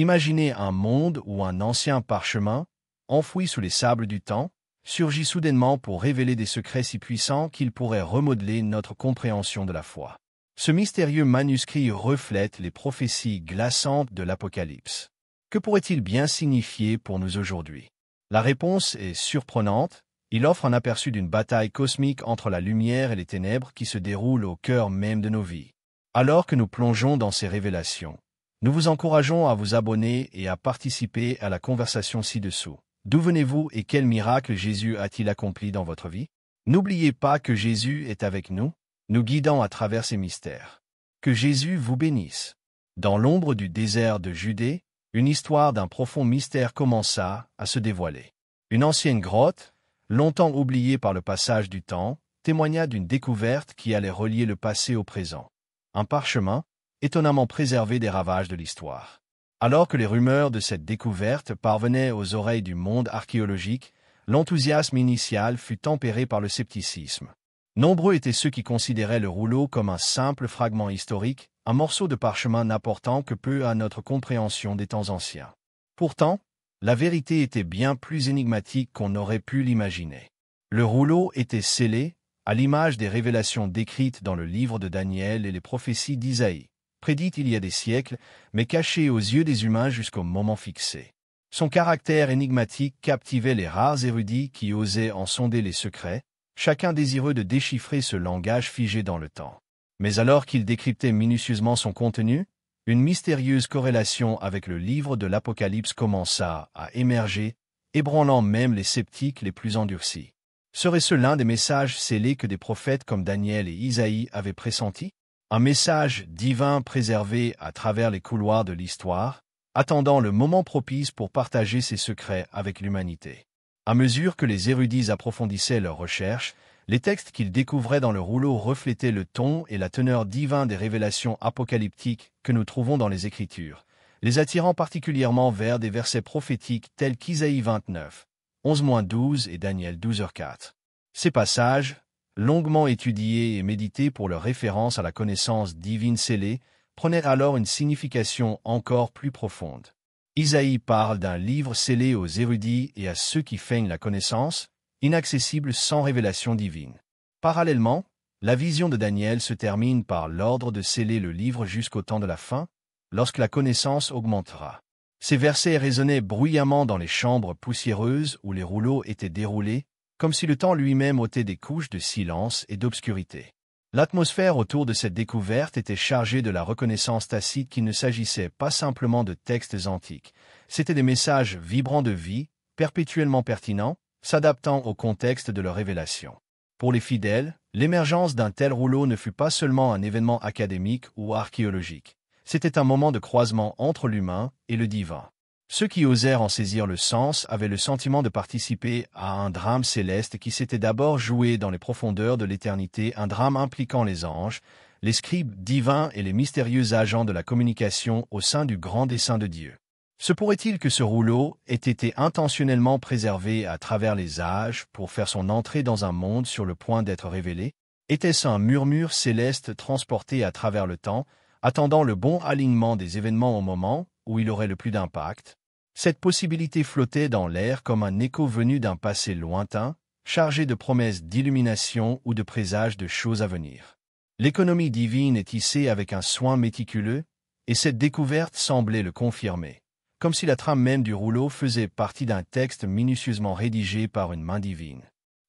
Imaginez un monde où un ancien parchemin, enfoui sous les sables du temps, surgit soudainement pour révéler des secrets si puissants qu'il pourrait remodeler notre compréhension de la foi. Ce mystérieux manuscrit reflète les prophéties glaçantes de l'Apocalypse. Que pourrait-il bien signifier pour nous aujourd'hui? La réponse est surprenante. Il offre un aperçu d'une bataille cosmique entre la lumière et les ténèbres qui se déroule au cœur même de nos vies. Alors que nous plongeons dans ces révélations, nous vous encourageons à vous abonner et à participer à la conversation ci-dessous. D'où venez-vous et quel miracle Jésus a-t-il accompli dans votre vie? N'oubliez pas que Jésus est avec nous, nous guidant à travers ces mystères. Que Jésus vous bénisse. Dans l'ombre du désert de Judée, une histoire d'un profond mystère commença à se dévoiler. Une ancienne grotte, longtemps oubliée par le passage du temps, témoigna d'une découverte qui allait relier le passé au présent. Un parchemin, étonnamment préservé des ravages de l'histoire. Alors que les rumeurs de cette découverte parvenaient aux oreilles du monde archéologique, l'enthousiasme initial fut tempéré par le scepticisme. Nombreux étaient ceux qui considéraient le rouleau comme un simple fragment historique, un morceau de parchemin n'apportant que peu à notre compréhension des temps anciens. Pourtant, la vérité était bien plus énigmatique qu'on n'aurait pu l'imaginer. Le rouleau était scellé, à l'image des révélations décrites dans le livre de Daniel et les prophéties d'Isaïe, prédites il y a des siècles, mais cachées aux yeux des humains jusqu'au moment fixé. Son caractère énigmatique captivait les rares érudits qui osaient en sonder les secrets, chacun désireux de déchiffrer ce langage figé dans le temps. Mais alors qu'il décryptait minutieusement son contenu, une mystérieuse corrélation avec le livre de l'Apocalypse commença à émerger, ébranlant même les sceptiques les plus endurcis. Serait-ce l'un des messages scellés que des prophètes comme Daniel et Isaïe avaient pressentis? Un message divin préservé à travers les couloirs de l'histoire, attendant le moment propice pour partager ses secrets avec l'humanité. À mesure que les érudits approfondissaient leurs recherches, les textes qu'ils découvraient dans le rouleau reflétaient le ton et la teneur divins des révélations apocalyptiques que nous trouvons dans les Écritures, les attirant particulièrement vers des versets prophétiques tels qu'Isaïe 29, 11-12 et Daniel 12h4. Ces passages, longuement étudiés et médités pour leur référence à la connaissance divine scellée, prenaient alors une signification encore plus profonde. Isaïe parle d'un livre scellé aux érudits et à ceux qui feignent la connaissance, inaccessible sans révélation divine. Parallèlement, la vision de Daniel se termine par l'ordre de sceller le livre jusqu'au temps de la fin, lorsque la connaissance augmentera. Ces versets résonnaient bruyamment dans les chambres poussiéreuses où les rouleaux étaient déroulés, comme si le temps lui-même ôtait des couches de silence et d'obscurité. L'atmosphère autour de cette découverte était chargée de la reconnaissance tacite qu'il ne s'agissait pas simplement de textes antiques, c'étaient des messages vibrants de vie, perpétuellement pertinents, s'adaptant au contexte de leur révélation. Pour les fidèles, l'émergence d'un tel rouleau ne fut pas seulement un événement académique ou archéologique, c'était un moment de croisement entre l'humain et le divin. Ceux qui osèrent en saisir le sens avaient le sentiment de participer à un drame céleste qui s'était d'abord joué dans les profondeurs de l'éternité, un drame impliquant les anges, les scribes divins et les mystérieux agents de la communication au sein du grand dessein de Dieu. Se pourrait-il que ce rouleau ait été intentionnellement préservé à travers les âges pour faire son entrée dans un monde sur le point d'être révélé? Était-ce un murmure céleste transporté à travers le temps, attendant le bon alignement des événements au moment où il aurait le plus d'impact? Cette possibilité flottait dans l'air comme un écho venu d'un passé lointain, chargé de promesses d'illumination ou de présages de choses à venir. L'économie divine est tissée avec un soin méticuleux, et cette découverte semblait le confirmer, comme si la trame même du rouleau faisait partie d'un texte minutieusement rédigé par une main divine.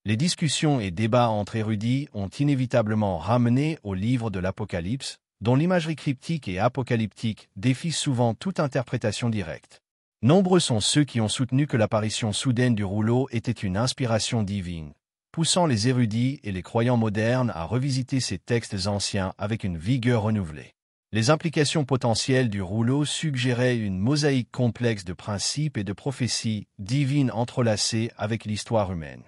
Les discussions et débats entre érudits ont inévitablement ramené au livre de l'Apocalypse, dont l'imagerie cryptique et apocalyptique défie souvent toute interprétation directe. Nombreux sont ceux qui ont soutenu que l'apparition soudaine du rouleau était une inspiration divine, poussant les érudits et les croyants modernes à revisiter ces textes anciens avec une vigueur renouvelée. Les implications potentielles du rouleau suggéraient une mosaïque complexe de principes et de prophéties divines entrelacées avec l'histoire humaine.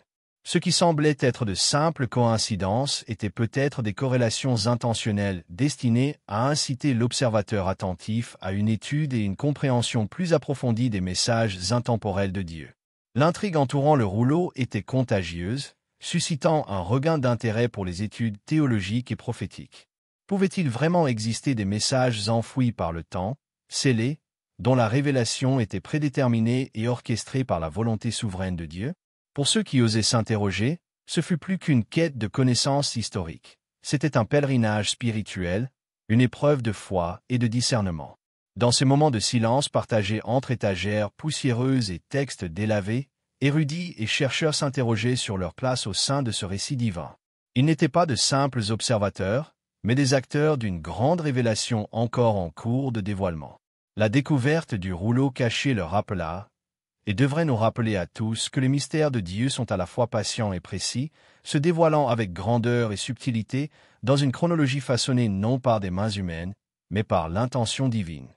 Ce qui semblait être de simples coïncidences était peut-être des corrélations intentionnelles destinées à inciter l'observateur attentif à une étude et une compréhension plus approfondie des messages intemporels de Dieu. L'intrigue entourant le rouleau était contagieuse, suscitant un regain d'intérêt pour les études théologiques et prophétiques. Pouvait-il vraiment exister des messages enfouis par le temps, scellés, dont la révélation était prédéterminée et orchestrée par la volonté souveraine de Dieu? Pour ceux qui osaient s'interroger, ce fut plus qu'une quête de connaissances historiques. C'était un pèlerinage spirituel, une épreuve de foi et de discernement. Dans ces moments de silence partagés entre étagères poussiéreuses et textes délavés, érudits et chercheurs s'interrogeaient sur leur place au sein de ce récit divin. Ils n'étaient pas de simples observateurs, mais des acteurs d'une grande révélation encore en cours de dévoilement. La découverte du rouleau caché leur rappela, et devrait nous rappeler à tous que les mystères de Dieu sont à la fois patients et précis, se dévoilant avec grandeur et subtilité dans une chronologie façonnée non par des mains humaines, mais par l'intention divine.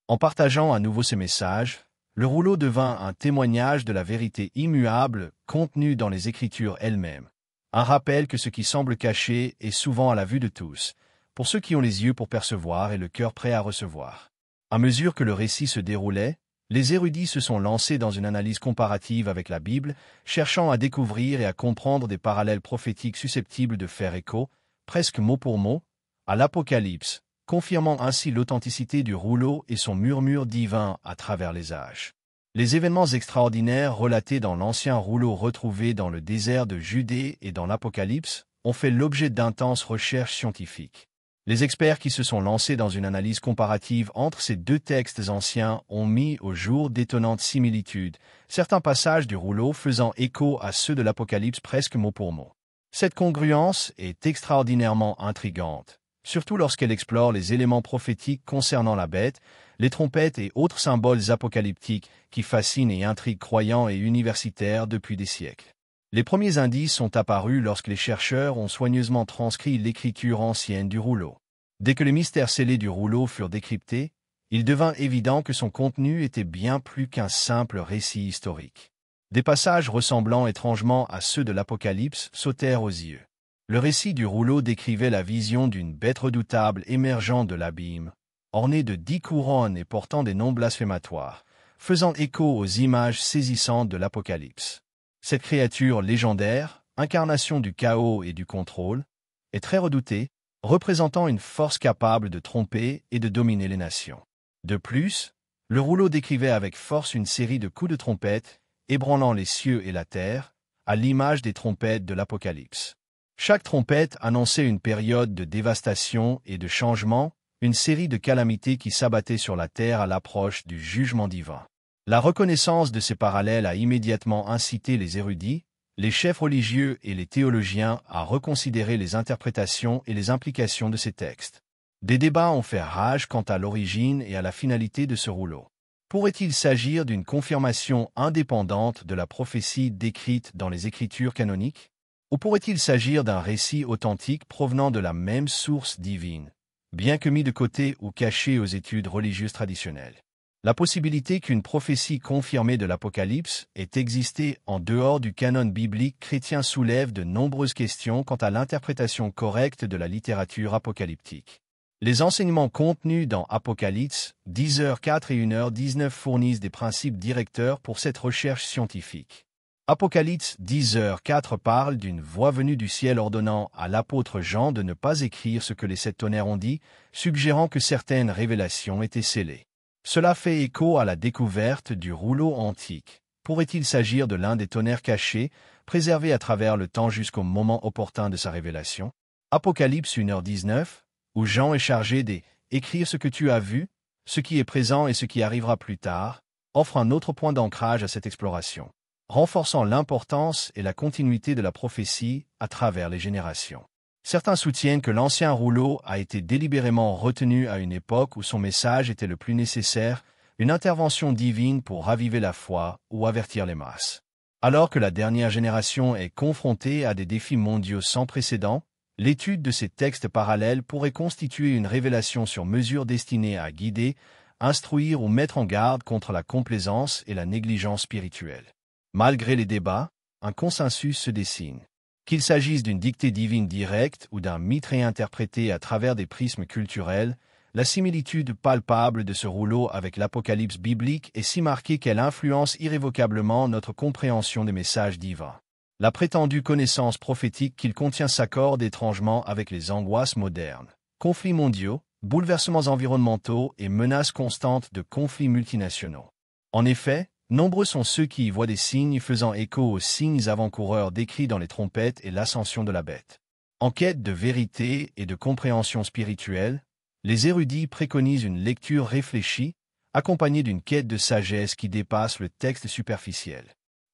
En partageant à nouveau ces messages, le rouleau devint un témoignage de la vérité immuable contenue dans les Écritures elles-mêmes. Un rappel que ce qui semble caché est souvent à la vue de tous, pour ceux qui ont les yeux pour percevoir et le cœur prêt à recevoir. À mesure que le récit se déroulait, les érudits se sont lancés dans une analyse comparative avec la Bible, cherchant à découvrir et à comprendre des parallèles prophétiques susceptibles de faire écho, presque mot pour mot, à l'Apocalypse, confirmant ainsi l'authenticité du rouleau et son murmure divin à travers les âges. Les événements extraordinaires relatés dans l'ancien rouleau retrouvé dans le désert de Judée et dans l'Apocalypse ont fait l'objet d'intenses recherches scientifiques. Les experts qui se sont lancés dans une analyse comparative entre ces deux textes anciens ont mis au jour d'étonnantes similitudes, certains passages du rouleau faisant écho à ceux de l'Apocalypse presque mot pour mot. Cette congruence est extraordinairement intrigante, surtout lorsqu'elle explore les éléments prophétiques concernant la bête, les trompettes et autres symboles apocalyptiques qui fascinent et intriguent croyants et universitaires depuis des siècles. Les premiers indices sont apparus lorsque les chercheurs ont soigneusement transcrit l'écriture ancienne du rouleau. Dès que les mystères scellés du rouleau furent décryptés, il devint évident que son contenu était bien plus qu'un simple récit historique. Des passages ressemblant étrangement à ceux de l'Apocalypse sautèrent aux yeux. Le récit du rouleau décrivait la vision d'une bête redoutable émergeant de l'abîme, ornée de 10 couronnes et portant des noms blasphématoires, faisant écho aux images saisissantes de l'Apocalypse. Cette créature légendaire, incarnation du chaos et du contrôle, est très redoutée, représentant une force capable de tromper et de dominer les nations. De plus, le rouleau décrivait avec force une série de coups de trompette, ébranlant les cieux et la terre, à l'image des trompettes de l'Apocalypse. Chaque trompette annonçait une période de dévastation et de changement, une série de calamités qui s'abattaient sur la terre à l'approche du jugement divin. La reconnaissance de ces parallèles a immédiatement incité les érudits, les chefs religieux et les théologiens à reconsidérer les interprétations et les implications de ces textes. Des débats ont fait rage quant à l'origine et à la finalité de ce rouleau. Pourrait-il s'agir d'une confirmation indépendante de la prophétie décrite dans les Écritures canoniques? Ou pourrait-il s'agir d'un récit authentique provenant de la même source divine, bien que mis de côté ou caché aux études religieuses traditionnelles? La possibilité qu'une prophétie confirmée de l'Apocalypse ait existé en dehors du canon biblique chrétien soulève de nombreuses questions quant à l'interprétation correcte de la littérature apocalyptique. Les enseignements contenus dans Apocalypse 10h4 et 1h19 fournissent des principes directeurs pour cette recherche scientifique. Apocalypse 10h4 parle d'une voix venue du ciel ordonnant à l'apôtre Jean de ne pas écrire ce que les 7 tonnerres ont dit, suggérant que certaines révélations étaient scellées. Cela fait écho à la découverte du rouleau antique. Pourrait-il s'agir de l'un des tonnerres cachés, préservés à travers le temps jusqu'au moment opportun de sa révélation? Apocalypse 1h19, où Jean est chargé d'écrire ce que tu as vu, ce qui est présent et ce qui arrivera plus tard, offre un autre point d'ancrage à cette exploration, renforçant l'importance et la continuité de la prophétie à travers les générations. Certains soutiennent que l'ancien rouleau a été délibérément retenu à une époque où son message était le plus nécessaire, une intervention divine pour raviver la foi ou avertir les masses. Alors que la dernière génération est confrontée à des défis mondiaux sans précédent, l'étude de ces textes parallèles pourrait constituer une révélation sur mesure destinée à guider, instruire ou mettre en garde contre la complaisance et la négligence spirituelle. Malgré les débats, un consensus se dessine. Qu'il s'agisse d'une dictée divine directe ou d'un mythe réinterprété à travers des prismes culturels, la similitude palpable de ce rouleau avec l'Apocalypse biblique est si marquée qu'elle influence irrévocablement notre compréhension des messages divins. La prétendue connaissance prophétique qu'il contient s'accorde étrangement avec les angoisses modernes, conflits mondiaux, bouleversements environnementaux et menaces constantes de conflits multinationaux. En effet, nombreux sont ceux qui y voient des signes faisant écho aux signes avant-coureurs décrits dans les trompettes et l'ascension de la bête. En quête de vérité et de compréhension spirituelle, les érudits préconisent une lecture réfléchie, accompagnée d'une quête de sagesse qui dépasse le texte superficiel.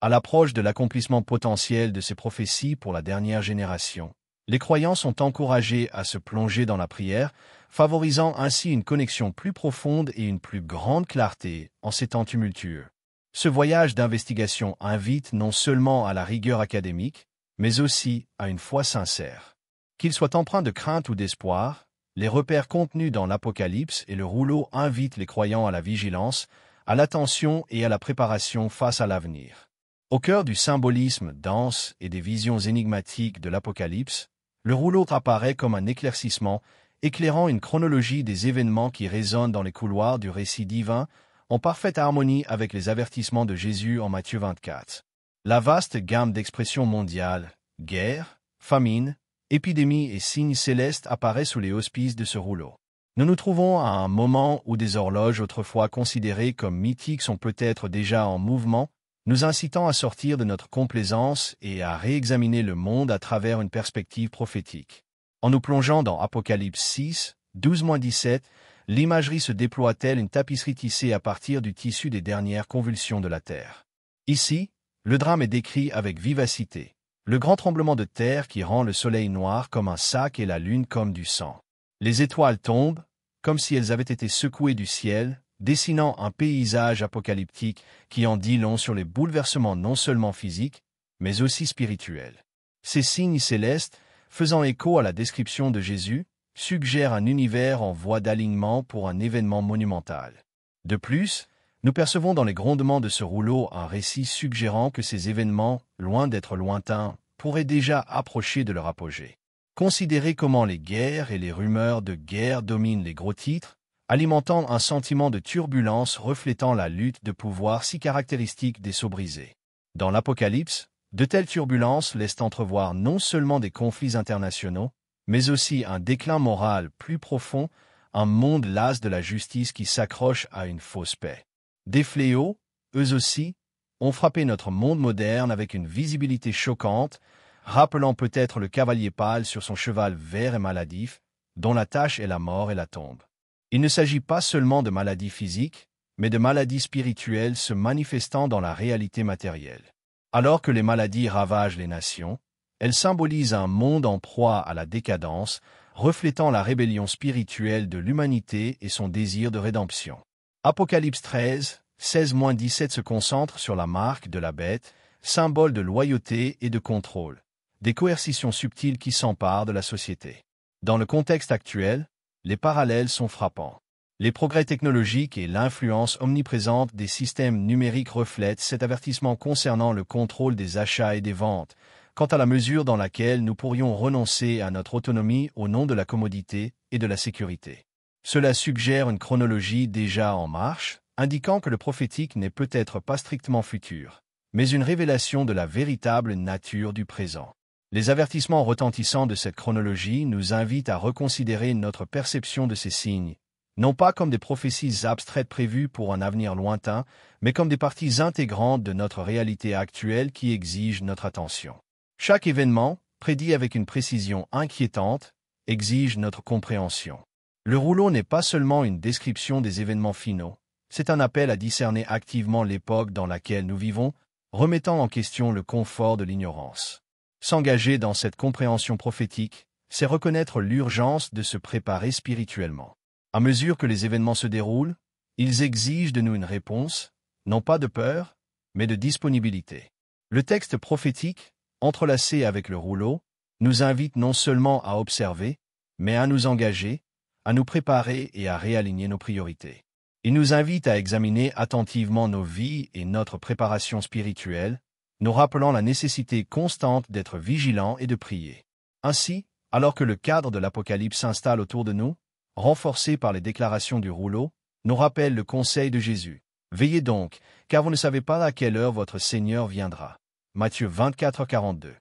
À l'approche de l'accomplissement potentiel de ces prophéties pour la dernière génération, les croyants sont encouragés à se plonger dans la prière, favorisant ainsi une connexion plus profonde et une plus grande clarté en ces temps tumultueux. Ce voyage d'investigation invite non seulement à la rigueur académique, mais aussi à une foi sincère. Qu'il soit empreint de crainte ou d'espoir, les repères contenus dans l'Apocalypse et le rouleau invitent les croyants à la vigilance, à l'attention et à la préparation face à l'avenir. Au cœur du symbolisme dense et des visions énigmatiques de l'Apocalypse, le rouleau apparaît comme un éclaircissement, éclairant une chronologie des événements qui résonnent dans les couloirs du récit divin, en parfaite harmonie avec les avertissements de Jésus en Matthieu 24. La vaste gamme d'expressions mondiales, guerre, famine, épidémie et signes célestes apparaît sous les auspices de ce rouleau. Nous nous trouvons à un moment où des horloges autrefois considérées comme mythiques sont peut-être déjà en mouvement, nous incitant à sortir de notre complaisance et à réexaminer le monde à travers une perspective prophétique. En nous plongeant dans Apocalypse 6, 12-17, l'imagerie se déploie telle une tapisserie tissée à partir du tissu des dernières convulsions de la Terre. Ici, le drame est décrit avec vivacité. Le grand tremblement de terre qui rend le soleil noir comme un sac et la lune comme du sang. Les étoiles tombent, comme si elles avaient été secouées du ciel, dessinant un paysage apocalyptique qui en dit long sur les bouleversements non seulement physiques, mais aussi spirituels. Ces signes célestes, faisant écho à la description de Jésus, suggèrent un univers en voie d'alignement pour un événement monumental. De plus, nous percevons dans les grondements de ce rouleau un récit suggérant que ces événements, loin d'être lointains, pourraient déjà approcher de leur apogée. Considérez comment les guerres et les rumeurs de guerre dominent les gros titres, alimentant un sentiment de turbulence reflétant la lutte de pouvoir si caractéristique des sceaux brisés. Dans l'Apocalypse, de telles turbulences laissent entrevoir non seulement des conflits internationaux, mais aussi un déclin moral plus profond, un monde las de la justice qui s'accroche à une fausse paix. Des fléaux, eux aussi, ont frappé notre monde moderne avec une visibilité choquante, rappelant peut-être le cavalier pâle sur son cheval vert et maladif, dont la tâche est la mort et la tombe. Il ne s'agit pas seulement de maladies physiques, mais de maladies spirituelles se manifestant dans la réalité matérielle. Alors que les maladies ravagent les nations, elles symbolisent un monde en proie à la décadence, reflétant la rébellion spirituelle de l'humanité et son désir de rédemption. Apocalypse 13, 16-17 se concentre sur la marque de la bête, symbole de loyauté et de contrôle, des coercitions subtiles qui s'emparent de la société. Dans le contexte actuel, les parallèles sont frappants. Les progrès technologiques et l'influence omniprésente des systèmes numériques reflètent cet avertissement concernant le contrôle des achats et des ventes, quant à la mesure dans laquelle nous pourrions renoncer à notre autonomie au nom de la commodité et de la sécurité. Cela suggère une chronologie déjà en marche, indiquant que le prophétique n'est peut-être pas strictement futur, mais une révélation de la véritable nature du présent. Les avertissements retentissants de cette chronologie nous invitent à reconsidérer notre perception de ces signes, non pas comme des prophéties abstraites prévues pour un avenir lointain, mais comme des parties intégrantes de notre réalité actuelle qui exigent notre attention. Chaque événement, prédit avec une précision inquiétante, exige notre compréhension. Le rouleau n'est pas seulement une description des événements finaux, c'est un appel à discerner activement l'époque dans laquelle nous vivons, remettant en question le confort de l'ignorance. S'engager dans cette compréhension prophétique, c'est reconnaître l'urgence de se préparer spirituellement. À mesure que les événements se déroulent, ils exigent de nous une réponse, non pas de peur, mais de disponibilité. Le texte prophétique, entrelacé avec le rouleau, nous invite non seulement à observer, mais à nous engager, à nous préparer et à réaligner nos priorités. Il nous invite à examiner attentivement nos vies et notre préparation spirituelle, nous rappelant la nécessité constante d'être vigilants et de prier. Ainsi, alors que le cadre de l'Apocalypse s'installe autour de nous, renforcé par les déclarations du rouleau, nous rappelle le conseil de Jésus. Veillez donc, car vous ne savez pas à quelle heure votre Seigneur viendra. Matthieu 24, 42.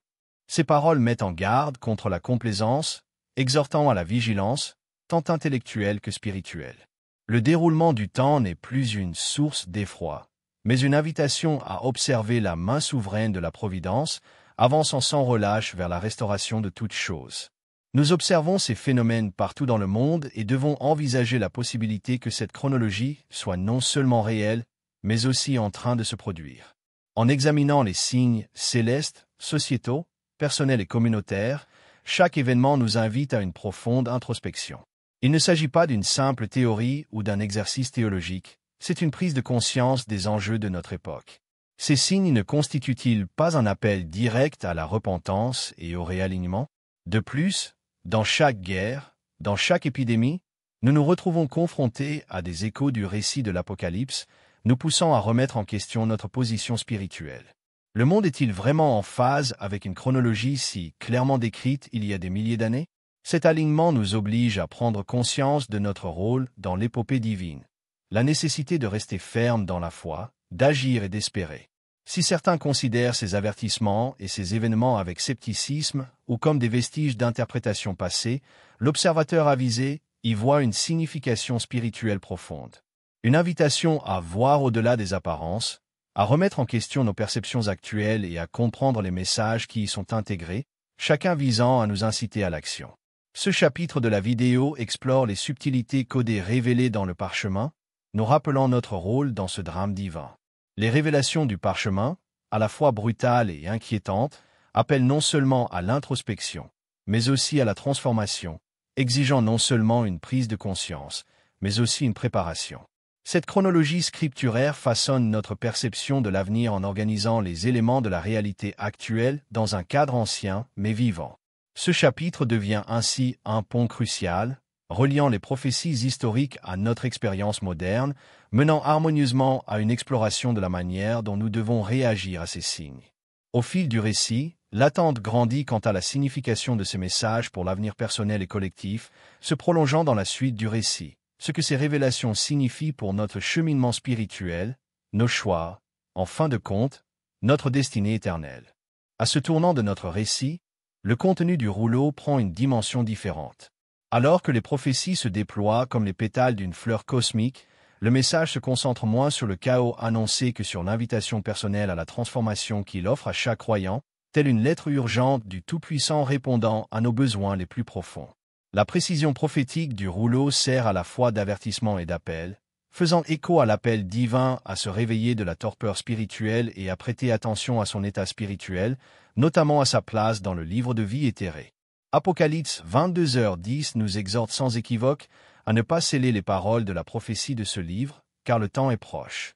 Ces paroles mettent en garde contre la complaisance, exhortant à la vigilance, tant intellectuelle que spirituelle. Le déroulement du temps n'est plus une source d'effroi, mais une invitation à observer la main souveraine de la Providence, avançant sans relâche vers la restauration de toutes choses. Nous observons ces phénomènes partout dans le monde et devons envisager la possibilité que cette chronologie soit non seulement réelle, mais aussi en train de se produire. En examinant les signes célestes, sociétaux, personnels et communautaires, chaque événement nous invite à une profonde introspection. Il ne s'agit pas d'une simple théorie ou d'un exercice théologique, c'est une prise de conscience des enjeux de notre époque. Ces signes ne constituent-ils pas un appel direct à la repentance et au réalignement? De plus, dans chaque guerre, dans chaque épidémie, nous nous retrouvons confrontés à des échos du récit de l'Apocalypse, nous poussant à remettre en question notre position spirituelle. Le monde est-il vraiment en phase avec une chronologie si clairement décrite il y a des milliers d'années? Cet alignement nous oblige à prendre conscience de notre rôle dans l'épopée divine, la nécessité de rester ferme dans la foi, d'agir et d'espérer. Si certains considèrent ces avertissements et ces événements avec scepticisme ou comme des vestiges d'interprétation passée, l'observateur avisé y voit une signification spirituelle profonde. Une invitation à voir au-delà des apparences, à remettre en question nos perceptions actuelles et à comprendre les messages qui y sont intégrés, chacun visant à nous inciter à l'action. Ce chapitre de la vidéo explore les subtilités codées révélées dans le parchemin, nous rappelant notre rôle dans ce drame divin. Les révélations du parchemin, à la fois brutales et inquiétantes, appellent non seulement à l'introspection, mais aussi à la transformation, exigeant non seulement une prise de conscience, mais aussi une préparation. Cette chronologie scripturaire façonne notre perception de l'avenir en organisant les éléments de la réalité actuelle dans un cadre ancien mais vivant. Ce chapitre devient ainsi un pont crucial, reliant les prophéties historiques à notre expérience moderne, menant harmonieusement à une exploration de la manière dont nous devons réagir à ces signes. Au fil du récit, l'attente grandit quant à la signification de ces messages pour l'avenir personnel et collectif, se prolongeant dans la suite du récit, ce que ces révélations signifient pour notre cheminement spirituel, nos choix, en fin de compte, notre destinée éternelle. À ce tournant de notre récit, le contenu du rouleau prend une dimension différente. Alors que les prophéties se déploient comme les pétales d'une fleur cosmique, le message se concentre moins sur le chaos annoncé que sur l'invitation personnelle à la transformation qu'il offre à chaque croyant, telle une lettre urgente du Tout-Puissant répondant à nos besoins les plus profonds. La précision prophétique du rouleau sert à la fois d'avertissement et d'appel, faisant écho à l'appel divin à se réveiller de la torpeur spirituelle et à prêter attention à son état spirituel, notamment à sa place dans le livre de vie éthéré. Apocalypse 22h10 nous exhorte sans équivoque à ne pas sceller les paroles de la prophétie de ce livre, car le temps est proche.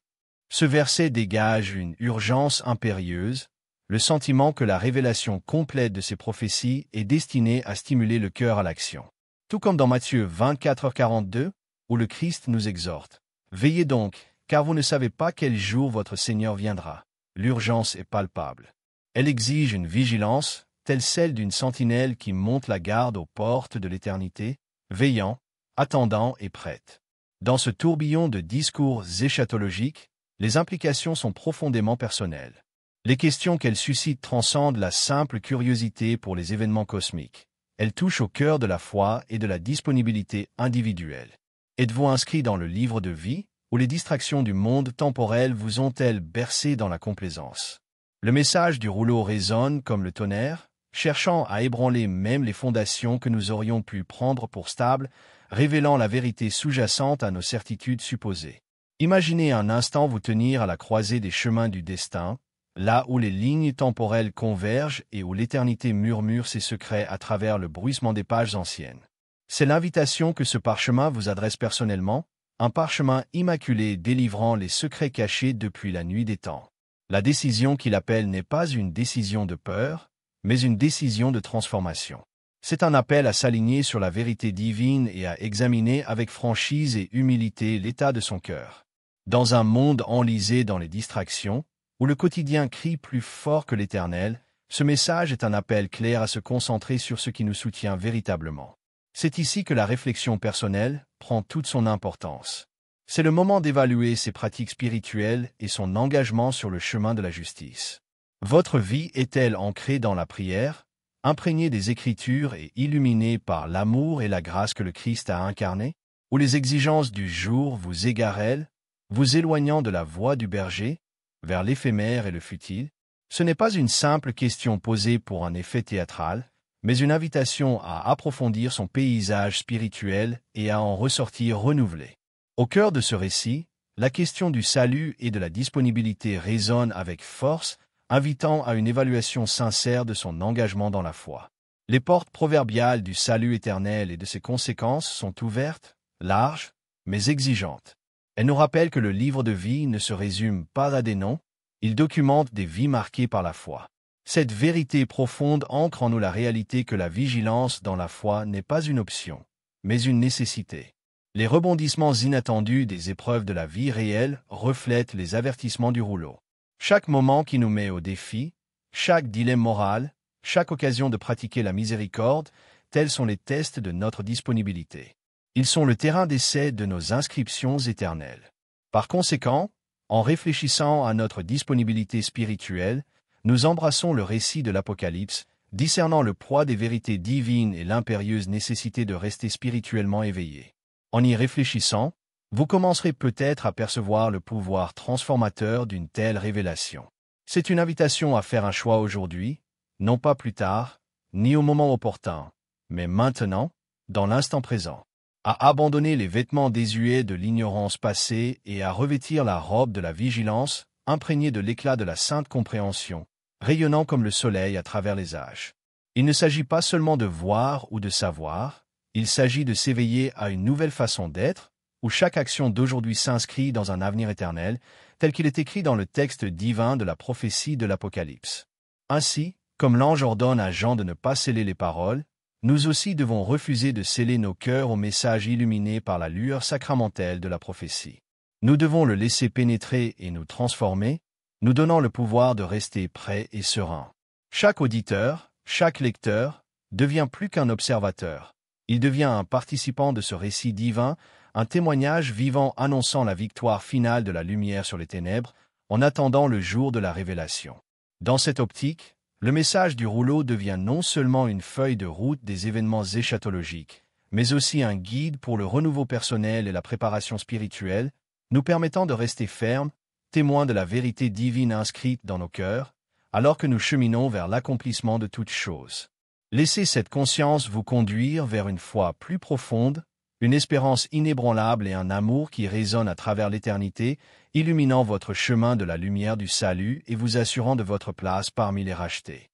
Ce verset dégage une urgence impérieuse, le sentiment que la révélation complète de ces prophéties est destinée à stimuler le cœur à l'action. Tout comme dans Matthieu 24h42, où le Christ nous exhorte. Veillez donc, car vous ne savez pas quel jour votre Seigneur viendra. L'urgence est palpable. Elle exige une vigilance, telle celle d'une sentinelle qui monte la garde aux portes de l'éternité, veillant, attendant et prête. Dans ce tourbillon de discours eschatologiques, les implications sont profondément personnelles. Les questions qu'elles suscitent transcendent la simple curiosité pour les événements cosmiques. Elles touchent au cœur de la foi et de la disponibilité individuelle. Êtes-vous inscrit dans le livre de vie, ou les distractions du monde temporel vous ont-elles bercé dans la complaisance? Le message du rouleau résonne comme le tonnerre, cherchant à ébranler même les fondations que nous aurions pu prendre pour stables, révélant la vérité sous-jacente à nos certitudes supposées. Imaginez un instant vous tenir à la croisée des chemins du destin, là où les lignes temporelles convergent et où l'éternité murmure ses secrets à travers le bruissement des pages anciennes. C'est l'invitation que ce parchemin vous adresse personnellement, un parchemin immaculé délivrant les secrets cachés depuis la nuit des temps. La décision qu'il appelle n'est pas une décision de peur, mais une décision de transformation. C'est un appel à s'aligner sur la vérité divine et à examiner avec franchise et humilité l'état de son cœur. Dans un monde enlisé dans les distractions, où le quotidien crie plus fort que l'Éternel, ce message est un appel clair à se concentrer sur ce qui nous soutient véritablement. C'est ici que la réflexion personnelle prend toute son importance. C'est le moment d'évaluer ses pratiques spirituelles et son engagement sur le chemin de la justice. Votre vie est-elle ancrée dans la prière, imprégné des Écritures et illuminé par l'amour et la grâce que le Christ a incarné, ou les exigences du jour vous égarent-elles, vous éloignant de la voie du berger, vers l'éphémère et le futile? Ce n'est pas une simple question posée pour un effet théâtral, mais une invitation à approfondir son paysage spirituel et à en ressortir renouvelé. Au cœur de ce récit, la question du salut et de la disponibilité résonne avec force, invitant à une évaluation sincère de son engagement dans la foi. Les portes proverbiales du salut éternel et de ses conséquences sont ouvertes, larges, mais exigeantes. Elles nous rappellent que le livre de vie ne se résume pas à des noms, il documente des vies marquées par la foi. Cette vérité profonde ancre en nous la réalité que la vigilance dans la foi n'est pas une option, mais une nécessité. Les rebondissements inattendus des épreuves de la vie réelle reflètent les avertissements du rouleau. Chaque moment qui nous met au défi, chaque dilemme moral, chaque occasion de pratiquer la miséricorde, tels sont les tests de notre disponibilité. Ils sont le terrain d'essai de nos inscriptions éternelles. Par conséquent, en réfléchissant à notre disponibilité spirituelle, nous embrassons le récit de l'Apocalypse, discernant le poids des vérités divines et l'impérieuse nécessité de rester spirituellement éveillé. En y réfléchissant, vous commencerez peut-être à percevoir le pouvoir transformateur d'une telle révélation. C'est une invitation à faire un choix aujourd'hui, non pas plus tard, ni au moment opportun, mais maintenant, dans l'instant présent. À abandonner les vêtements désuets de l'ignorance passée et à revêtir la robe de la vigilance, imprégnée de l'éclat de la sainte compréhension, rayonnant comme le soleil à travers les âges. Il ne s'agit pas seulement de voir ou de savoir, il s'agit de s'éveiller à une nouvelle façon d'être, où chaque action d'aujourd'hui s'inscrit dans un avenir éternel, tel qu'il est écrit dans le texte divin de la prophétie de l'Apocalypse. Ainsi, comme l'ange ordonne à Jean de ne pas sceller les paroles, nous aussi devons refuser de sceller nos cœurs au message illuminé par la lueur sacramentelle de la prophétie. Nous devons le laisser pénétrer et nous transformer, nous donnant le pouvoir de rester prêt et serein. Chaque auditeur, chaque lecteur, devient plus qu'un observateur. Il devient un participant de ce récit divin, un témoignage vivant annonçant la victoire finale de la lumière sur les ténèbres, en attendant le jour de la révélation. Dans cette optique, le message du rouleau devient non seulement une feuille de route des événements eschatologiques, mais aussi un guide pour le renouveau personnel et la préparation spirituelle, nous permettant de rester fermes, témoins de la vérité divine inscrite dans nos cœurs, alors que nous cheminons vers l'accomplissement de toutes choses. Laissez cette conscience vous conduire vers une foi plus profonde, une espérance inébranlable et un amour qui résonne à travers l'éternité, illuminant votre chemin de la lumière du salut et vous assurant de votre place parmi les rachetés.